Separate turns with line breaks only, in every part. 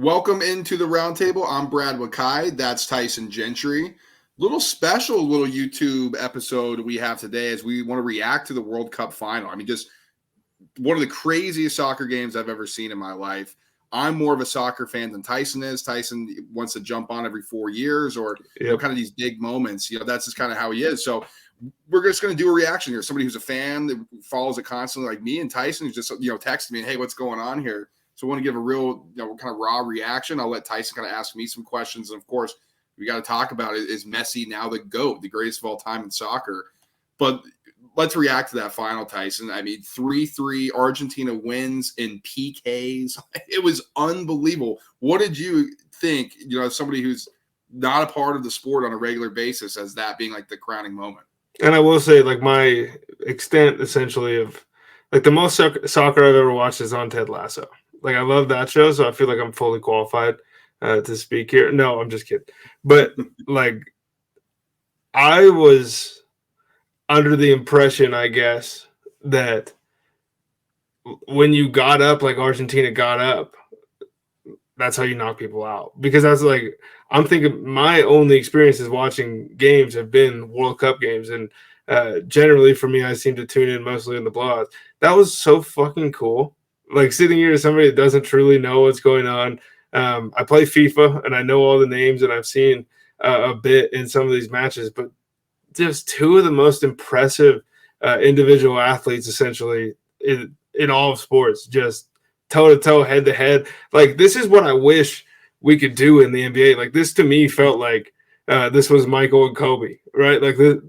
Welcome into the roundtable. I'm Brad Wakai. That's Tyson Gentry. Little YouTube episode we have today as we want to react to the World Cup final. I mean, just one of the craziest soccer games I've ever seen in my life. I'm more of a soccer fan than Tyson is. Tyson wants to jump on every 4 years or kind of these big moments. That's just kind of how he is. So we're just going to do a reaction here. Somebody who's a fan that follows it constantly, like me, and Tyson, who's just texting me, "Hey, what's going on here?" So I want to give a real kind of raw reaction. I'll let Tyson kind of ask me some questions, and of course, we got to talk about it. Is Messi now the GOAT, the greatest of all time in soccer? But let's react to that final, Tyson. I mean, 3-3, Argentina wins in PKs. It was unbelievable. What did you think, as somebody who's not a part of the sport on a regular basis, as that being like the crowning moment?
And I will say, like, my extent essentially of like the most soccer I've ever watched is on Ted Lasso. Like, I love that show, so I feel like I'm fully qualified to speak here. No, I'm just kidding. But like, I was under the impression, I guess, that when you got up, like Argentina got up, that's how you knock people out. Because that's like, I'm thinking my only experiences watching games have been World Cup games. And generally for me, I seem to tune in mostly in the blowouts. That was so fucking cool. Like, sitting here as somebody that doesn't truly know what's going on. I play FIFA and I know all the names and I've seen a bit in some of these matches, but just two of the most impressive individual athletes essentially in all of sports, just toe to toe, head to head. Like, this is what I wish we could do in the NBA. Like, this to me felt like this was Michael and Kobe, right? Like, it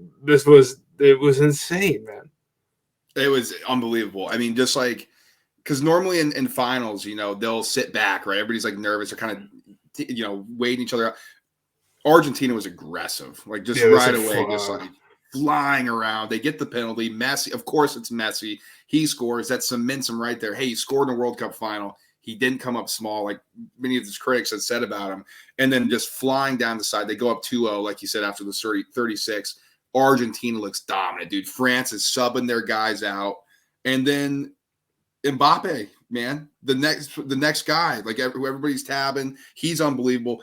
was insane, man.
It was unbelievable. I mean, just like, because normally in finals, they'll sit back, right? Everybody's like nervous or kind of, waiting each other out. Argentina was aggressive, like just right away, just like flying around. They get the penalty. Messi, of course, it's Messi. He scores. That cements him right there. Hey, he scored in a World Cup final. He didn't come up small, like many of his critics had said about him. And then just flying down the side, they go up 2-0, like you said, after the 36. Argentina looks dominant, dude. France is subbing their guys out. And then Mbappe, man, the next guy, like who everybody's tabbing, he's unbelievable.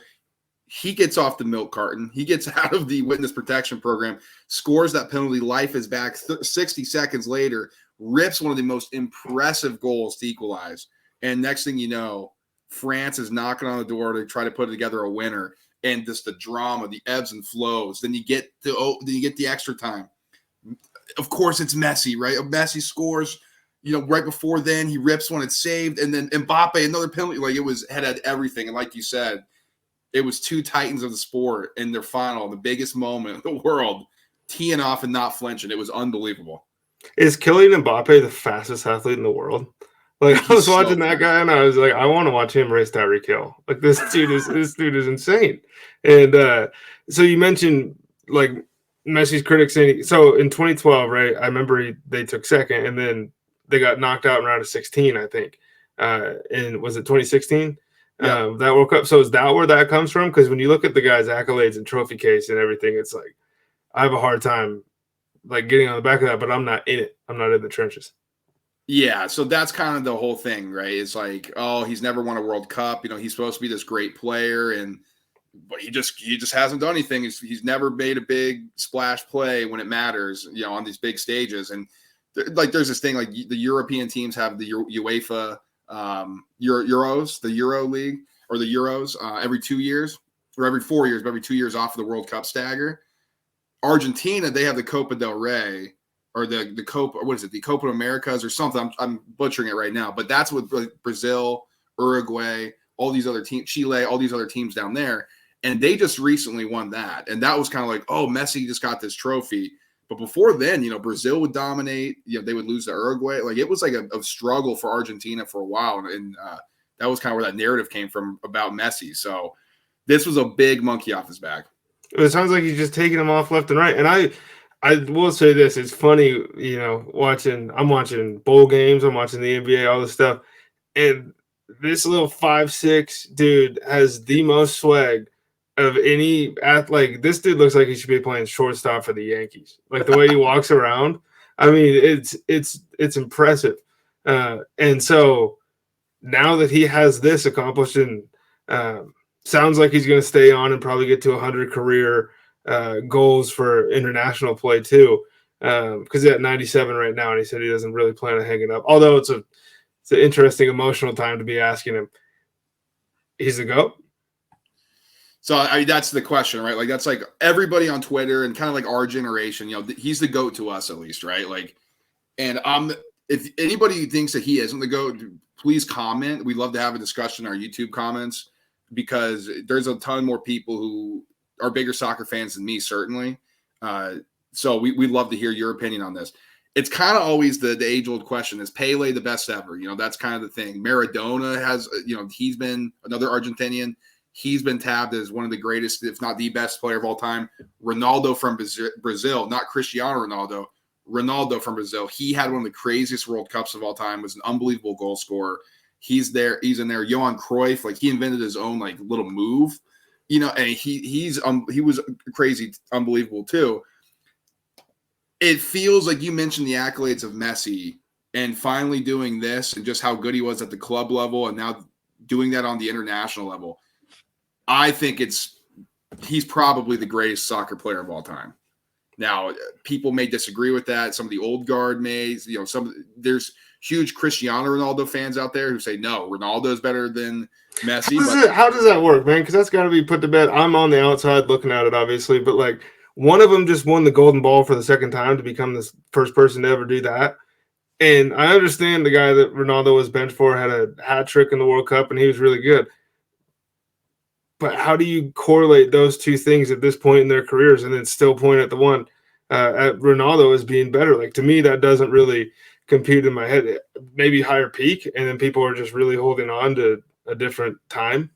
He gets off the milk carton. He gets out of the witness protection program, scores that penalty. Life is back. 60 seconds later, rips one of the most impressive goals to equalize. And next thing you know, France is knocking on the door to try to put together a winner. And just the drama, the ebbs and flows. Then you get the extra time. Of course, it's Messi, right? Messi scores. Right before then, he rips one, it's saved, and then Mbappe, another penalty. Like, it had everything. And like you said, it was two titans of the sport in their final, the biggest moment in the world, teeing off and not flinching. It was unbelievable.
Is Kylian Mbappe the fastest athlete in the world? Like, I was watching that guy, and I was like, I want to watch him race Tyreek Hill. Like, this dude is insane. And so you mentioned, like, Messi's critics saying, so in 2012, right? I remember they took second, and then they got knocked out in round of 16, I think. And was it 2016? That World Cup. So is that where that comes from? Because when you look at the guy's accolades and trophy case and everything, it's like, I have a hard time like getting on the back of that, but I'm not in it. I'm not in the trenches.
Yeah, so that's kind of the whole thing, right? It's like, oh, he's never won a World Cup. He's supposed to be this great player, but he just hasn't done anything. He's never made a big splash play when it matters, on these big stages. And there's this thing, like the European teams have the UEFA Euros, the Euro League or the Euros every 2 years or every 4 years, but every 2 years off of the World Cup stagger. Argentina, they have the Copa del Rey or the Copa, what is it? The Copa Americas or something. I'm butchering it right now, but that's what Brazil, Uruguay, all these other teams, Chile, all these other teams down there. And they just recently won that. And that was kind of like, oh, Messi just got this trophy. But before then, Brazil would dominate. They would lose to Uruguay. Like, it was like a struggle for Argentina for a while. And that was kind of where that narrative came from about Messi. So this was a big monkey off his back.
It sounds like he's just taking him off left and right. And I will say this. It's funny, I'm watching bowl games. I'm watching the NBA, all this stuff. And this little 5'6" dude has the most swag of any like, this dude looks like he should be playing shortstop for the Yankees. Like, the way he walks around, I mean, it's impressive. And so now that he has this accomplished, and Sounds like he's going to stay on and probably get to 100 career goals for international play too, because he's at 97 right now, and he said he doesn't really plan on hanging up. Although it's an interesting emotional time to be asking him. He's the GOAT.
So I mean, that's the question, right? Like that's like everybody on Twitter and kind of like our generation. He's the GOAT to us at least, right? Like, and if anybody thinks that he isn't the GOAT, please comment. We'd love to have a discussion in our YouTube comments because there's a ton more people who are bigger soccer fans than me, certainly. So we'd love to hear your opinion on this. It's kind of always the age-old question: is Pele the best ever? That's kind of the thing. Maradona has, he's been another Argentinian. He's been tabbed as one of the greatest, if not the best player of all time. Ronaldo from Brazil, not Cristiano Ronaldo. Ronaldo from Brazil. He had one of the craziest World Cups of all time. Was an unbelievable goal scorer. He's there. He's in there. Johan Cruyff, like he invented his own like little move, and he was crazy, unbelievable too. It feels like you mentioned the accolades of Messi and finally doing this and just how good he was at the club level and now doing that on the international level. I think he's probably the greatest soccer player of all time. Now, people may disagree with that. Some of the old guard may, there's huge Cristiano Ronaldo fans out there who say, no, Ronaldo is better than Messi.
How does that work, man? Because that's got to be put to bed. I'm on the outside looking at it, obviously, but like one of them just won the Golden Ball for the second time to become the first person to ever do that. And I understand the guy that Ronaldo was benched for had a hat trick in the World Cup, and he was really good. But how do you correlate those two things at this point in their careers and then still point at the one at Ronaldo as being better? Like, to me, that doesn't really compute in my head. Maybe higher peak, and then people are just really holding on to a different time.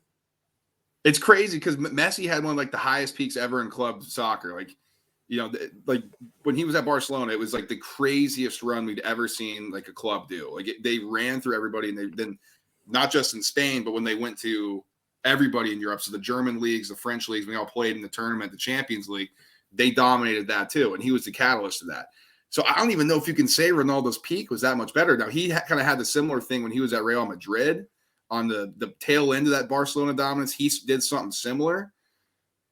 It's crazy because Messi had one of like the highest peaks ever in club soccer. Like, like when he was at Barcelona, it was like the craziest run we'd ever seen like a club do. Like they ran through everybody, and then not just in Spain, but when they went to everybody in Europe, so the German leagues, the French leagues, we all played in the tournament, the Champions League, they dominated that too, and he was the catalyst of that. So I don't even know if you can say Ronaldo's peak was that much better. Now, he kind of had the similar thing when he was at Real Madrid on the tail end of that Barcelona dominance. He did something similar.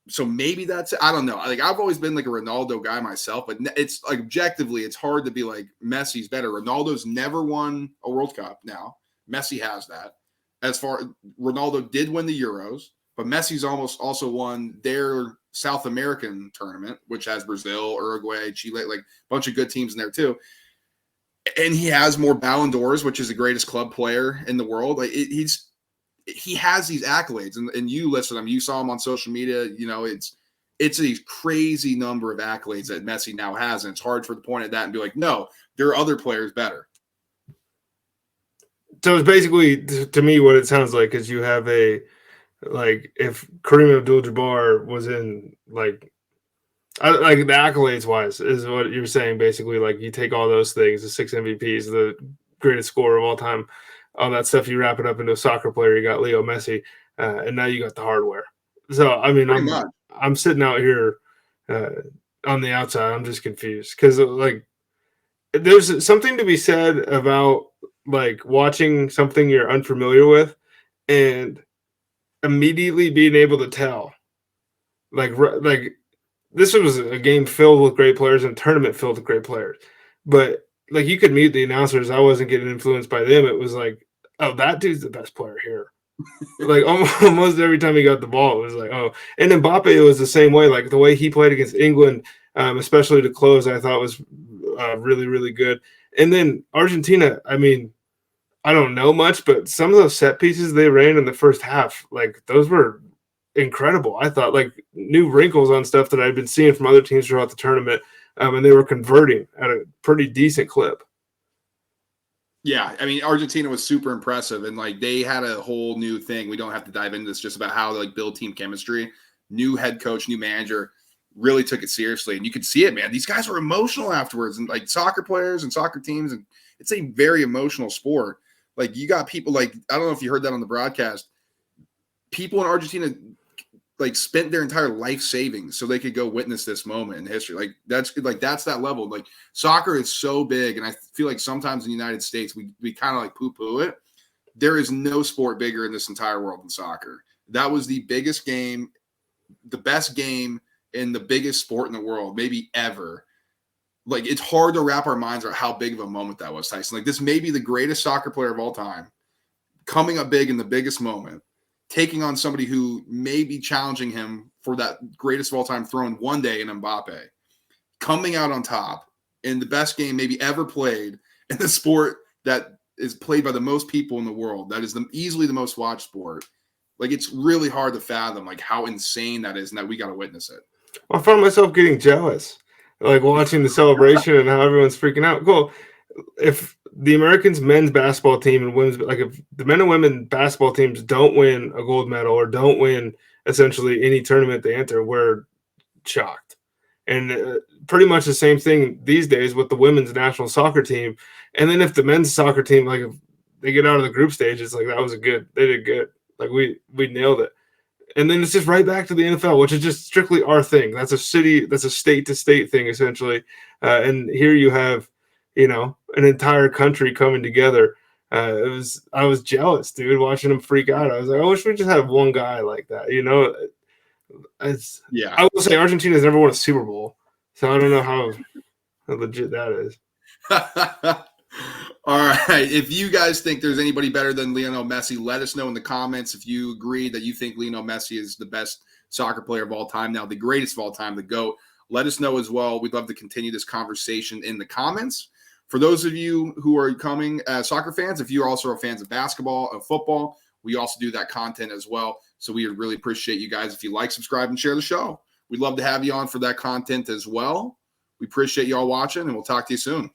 So maybe that's it. I don't know. Like I've always been like a Ronaldo guy myself, but it's like objectively, it's hard to be like Messi's better. Ronaldo's never won a World Cup now. Messi has that. As far Ronaldo did win the Euros, but Messi's almost also won their South American tournament, which has Brazil, Uruguay, Chile, like a bunch of good teams in there too. And he has more Ballon d'Ors, which is the greatest club player in the world. Like he has these accolades, and you listed them. You saw him on social media. It's a crazy number of accolades that Messi now has, and it's hard for to point at that and be like, no, there are other players better.
So it's basically, to me, what it sounds like is you have if Kareem Abdul-Jabbar was in like the accolades wise is what you're saying. Basically, like you take all those things, the 6 MVPs, the greatest scorer of all time, all that stuff, you wrap it up into a soccer player. You got Leo Messi, and now you got the hardware. So I mean, I'm sitting out here on the outside. I'm just confused because like there's something to be said about like watching something you're unfamiliar with and immediately being able to tell like this was a game filled with great players and a tournament filled with great players, but like you could mute the announcers. I wasn't getting influenced by them. It was like, oh, that dude's the best player here. Like almost every time he got the ball, it was like, oh. And Mbappe, it was the same way. Like the way he played against England, especially to close, I thought was really, really good. And then Argentina, I mean, I don't know much, but some of those set pieces they ran in the first half, like those were incredible. I thought like new wrinkles on stuff that I'd been seeing from other teams throughout the tournament, and they were converting at a pretty decent clip.
Yeah, I mean, Argentina was super impressive, and like they had a whole new thing. We don't have to dive into this, just about how to like build team chemistry. New head coach, new manager, really took it seriously, and you could see it, man. These guys were emotional afterwards, and like soccer players and soccer teams, and it's a very emotional sport. Like you got people like, I don't know if you heard that on the broadcast. People in Argentina like spent their entire life savings so they could go witness this moment in history. Like that's that level. Like soccer is so big, and I feel like sometimes in the United States we kind of like poo-poo it. There is no sport bigger in this entire world than soccer. That was the biggest game, the best game in the biggest sport in the world, maybe ever. Like, it's hard to wrap our minds around how big of a moment that was, Tyson. Like, this may be the greatest soccer player of all time, coming up big in the biggest moment, taking on somebody who may be challenging him for that greatest of all time throne one day in Mbappe, coming out on top in the best game maybe ever played in the sport that is played by the most people in the world. That is easily the most watched sport. Like, it's really hard to fathom like how insane that is, and that we got to witness it.
I found myself getting jealous, like watching the celebration and how everyone's freaking out. Cool. If the Americans men's basketball team and women's, like if the men and women basketball teams don't win a gold medal or don't win essentially any tournament they enter, we're shocked. And pretty much the same thing these days with the women's national soccer team. And then if the men's soccer team, like if they get out of the group stage, it's like they did good. Like we nailed it. And then it's just right back to the NFL, which is just strictly our thing. That's a state to state thing essentially. And here you have, an entire country coming together. I was jealous, dude, watching them freak out. I was like, I wish we just had one guy like that. I will say Argentina's never won a Super Bowl, so I don't know how legit that is.
All right. If you guys think there's anybody better than Lionel Messi, let us know in the comments. If you agree that you think Lionel Messi is the best soccer player of all time, now the greatest of all time, the GOAT, let us know as well. We'd love to continue this conversation in the comments. For those of you who are coming as soccer fans, if you also are fans of basketball, of football, we also do that content as well. So we would really appreciate you guys if you like, subscribe, and share the show. We'd love to have you on for that content as well. We appreciate you all watching, and we'll talk to you soon.